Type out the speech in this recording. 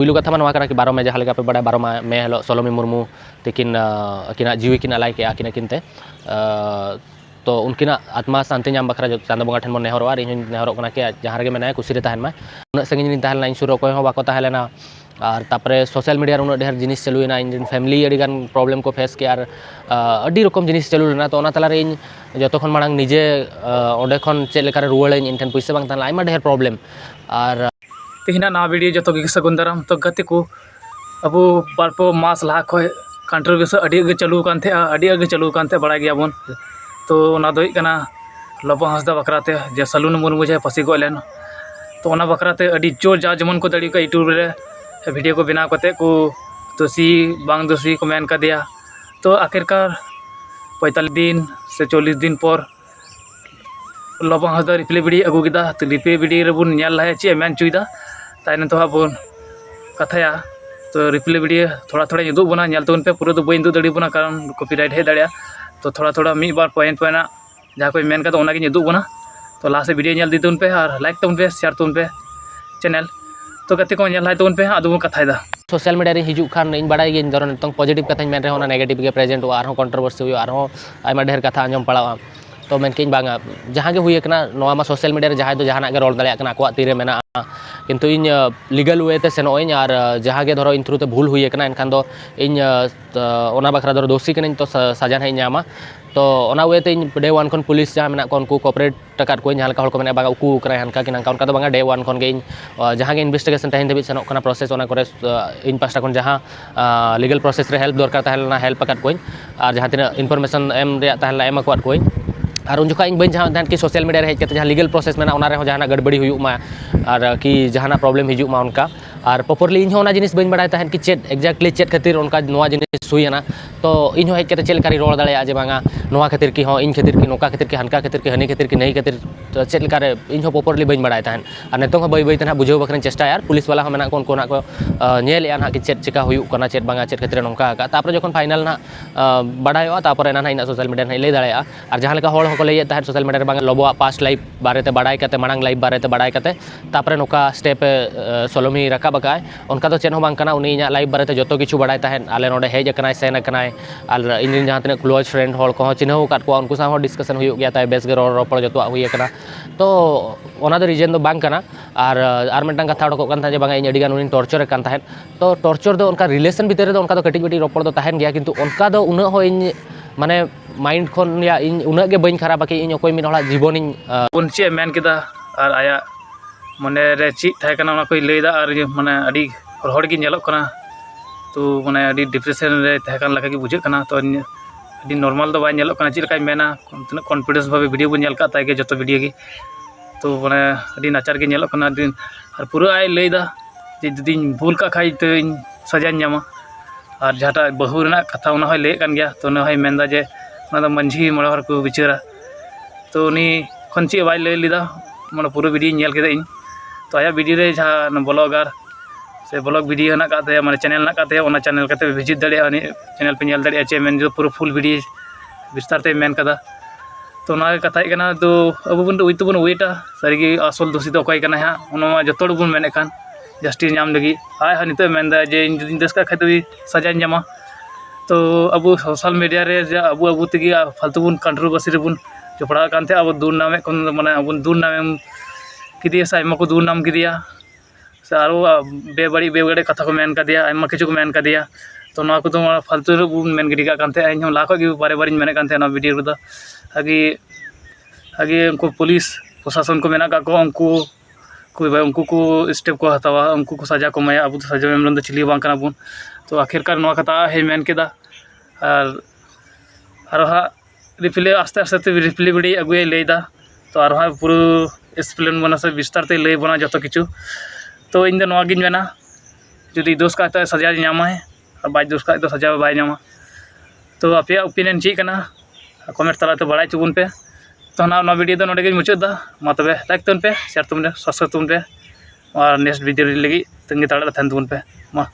पुलू कथा मा कि 12 मे जहाँ पे बड़ा 12 मे हलो सोलोमी मुर्मू तकिन अकिना जीवी किन अलाय के अकिन किनते तो उनकिना आत्मा शांति नाम बखरा जो चांद बंगा ठन मन नेहरो और इन नेहरो कना के जहाँ रगे मेना कुसी रे तहन मा उन संगिन तहन इन सुर को बाको तहलेना और तापरे सोशल मीडिया उन ढेर जिनिस चलुना इन फैमिली अड़ीगान प्रॉब्लम को फेस के और अड़ी रकम जिनिस चलुना तो तालारे इन जतखन मांग निजे ओंडे खन चेक लेकारे रुवाड़ाई इन ठन पैसा बांग तहन आयमा ढेर प्रॉब्लम और तेहना ना वीडियो जो तो सगुन दाराम तो गति को अब बारपो मास लहा खो कंट्रोवर्सी अड़ी चालू अड़ी चालू बड़ा गया बन तो ना दो कना लबो हंसदा बकराते जे सलून मुर्मू जे फसी गलेन तो ना बकराते अड़ी जोर जा जमन को दड़ी का यूट्यूब रे वीडियो को बनाव करते को दोषी बांग दोषी को मेन कर दिया तो आखिरकार 45 दिन से 40 दिन पर लबो हंसदा रिप्ले वीडियो अगू किदा तो रिप्ले वीडियो रे बुन नेल लहे चे मेन चुईदा तायन तो बन कथाया तो रिप्ले वीडियो थोड़ा थोड़ा उदूग बना नेल तबन पे पूरा तो बई उदूग दाड़ी बना कारण कॉपीराइट हेज दाड़ा तो थोड़ा थोड़ा मिड बार पॉइंट पॉइंट जहाँ को मेन का उदूग बना तो लास्ट से वीडियो नेल दी तबन पे और लाइक तबन पे शेयर तबन पे चैनल तो गति को नेल तबन पे आदो कथायदा सोशल मीडिया रे हिजू खान इन बड़ा गे धरो नितंग पॉजिटिव कथा मेन रे नेगेटिव के प्रेजेंट और कंट्रोवर्सी हुई और आयमा ढेर कथा आंजम पड़ा तो मेनकिन बांगा जहाँ के हुई नवा मा सोशल मीडिया रे जहाँ दो जहाँ रोल दाड़ा आको तीरे मेना किंतु इन लीगल वे ते सेनोइन और जहाँ के धरो इन थ्रू ते भूल हुई एनखान दो इन ओना बखरा धरो दोषी कनिन तो सजा है नामा तो ओना वे ते इन डे वन खन पुलिस जहाँ मेना को उनको कोऑपरेट टकाट को जहाँ को मेना बागा उकू करा हनका कि नंका उनका तो बांगा डे वन खन के इन जहाँ के इन्वेस्टिगेशन तहन देबी सेनोक कना प्रोसेस ओना करे इन पास्टा खन जहाँ लीगल प्रोसेस रे हेल्प दरकार तहलना हेल्प अकाट कोइन और जहाँ तिना इनफॉरमेशन एम रे तहलना एम अकाट कोइन और उन जो बी जहाँ कि सोशल मीडिया हेज जहाँ लीगल प्रोसेस में जहाँ गड़बड़ी हुआ और कि जहाँ प्रॉब्लम हिजुमा उनका और प्रॉपरली इन जिनिस बी बड़ा कि चेक एक्जैक्टली चेक खातिर उनका जिनिस हुईना तो इन हेज चेक लेकर रोड़ दाड़ा जे बांगा नोआ खातिर कि इन खातिर कि नौका खातिर कि हनका खातिर कि हनी खातिर कि नहीं खातिर तो चेक लेकर इन प्रॉपरली बी बड़ा तहन और नितों बै बै ते बुझाव बखरा चेष्टा और पुलिस वाला मेना को उनको ना को नेले ना कि चेक चिका हुआ चेक बांगा चेक खातिर नौका तापर जो फाइनल ना बड़ा तापर ना इन सोशल मीडिया लई दाड़ा और जहाँ हर को लैया तहन सोशल मीडिया बांगा लबोआ पास्ट लाइफ बारे ते बड़ा करते मांग लाइफ बारे ते बड़ा करते तापर नौका स्टेप सोलोमी रकाब अकाय उनका तो चेन बांग कना उनी लाइफ बारे ते जो किछु बड़ा तहन आले नोडे हेज अकनाय सेन अकनाय और इन जहाँ तीन क्लोज फ्रेंड हर को चिन्हव काट को उनको साथ डिस्कशन हुई गया ताय बेस गे रोपड़ जो हुई अकना तो ओना दो रीजन दो बांग कना और मिटन कथा उडकोग कान ताहे बांगा इन अडिगान उनी टॉर्चर कान ताहेन तो टॉर्चर दो उनका रिलेशन भीतर दो उनका दो कटिज बेटी रोपड़ दो ताहेन गया किंतु उनका दो उना हो इन माने माइंड खन या इन उना गे बइन खराब कि इन ओकोय मिन हला जीवन इन उन चे मेन किदा और आया मने रे ची थाय कना उना कोई लैदा और माने अडी हड़ गे नेलोग कना तो माने अडी डिप्रेशन रे थाय कन लगा कि बुझे कना तो अडी नॉर्मल दो बाय नेलोग कना ची लकाय मेना तना कॉन्फिडेंस भाबे वीडियो बन नेल का ताय गे जतो वीडियो गे तो माने अडी नाचार गे नेलोग कना दिन और पूरा आय लैदा जे जदि भूल का खाई तो इन सजा न्यामा और जहाटा बहु रेना कथा उना होय ले कान गया तो उना होय मेनदा जे ना मंझी मोड़ा हर को विचारा तो उनी खन ची बाय ले लीदा माने पूरा वीडियो नेल केदा इन तो आया वीडियो रे जहाँ ब्लॉगर से ब्लॉग वीडियो ना काते माने चैनल ना काते ओना चैनल काते विजिट दाड़िया उनी चैनल पे नेल दाड़िया चे मेन जो पूरा फुल वीडियो विस्तार ते मेन कदा तो ना कथा कना तो अब बन उइतो बन वेटा सारी आसल दोषी तो अकय कना हा ओना जतोड़ बन मेने कान जस्टिस नाम लगी आय हा नितो मेनदा जे इन देश का खातिर सजा न्यामा तो अब सोशल मीडिया रे अब तेगी फालतू बन कंट्रोवर्सी रे बन जपड़ा कानते अब दूर नामे माने अब दूर नाम किदिया से आयमा को दूर नाम किदिया से आरो बेबड़ी कथा को मेन कदिया आयमा किछु को मेन कदिया तो ना को फालतू रे बन मेन गिडी का कानते इन हम लाखो गे बारे बारे मेने कानते ना वीडियो रे आगे आगे उनको पुलिस प्रशासन को मेना का को उनको को स्टेप को हतावा उनको को सजा को माया अब तो सजा में तो चिली बांग कना बन तो आखिरकार नवा कथा है मेन केदा और हा रिप्ले आस्ते आस्ते रिप्ले वीडियो अगुए लैदा तो और पूरा एक्सप्लेन बना से विस्तार ते लय बना जो किछु तो इन नवा गिन मेना जुदी दोष का तो सजा नामा है और बाज दोष का तो सजा बाय नामा तो आपे ओपिनियन ची कना कमेंट तला तो बड़ा चुबन पे तो ना वीडियो तो नोडे गे मुचादा मा तबे लाइक तबन पे शेयर तबन पे सब्सक्राइब तबन पे और नेक्स्ट वीडियो लगी तंगी ताड़ा थान तबन पे मा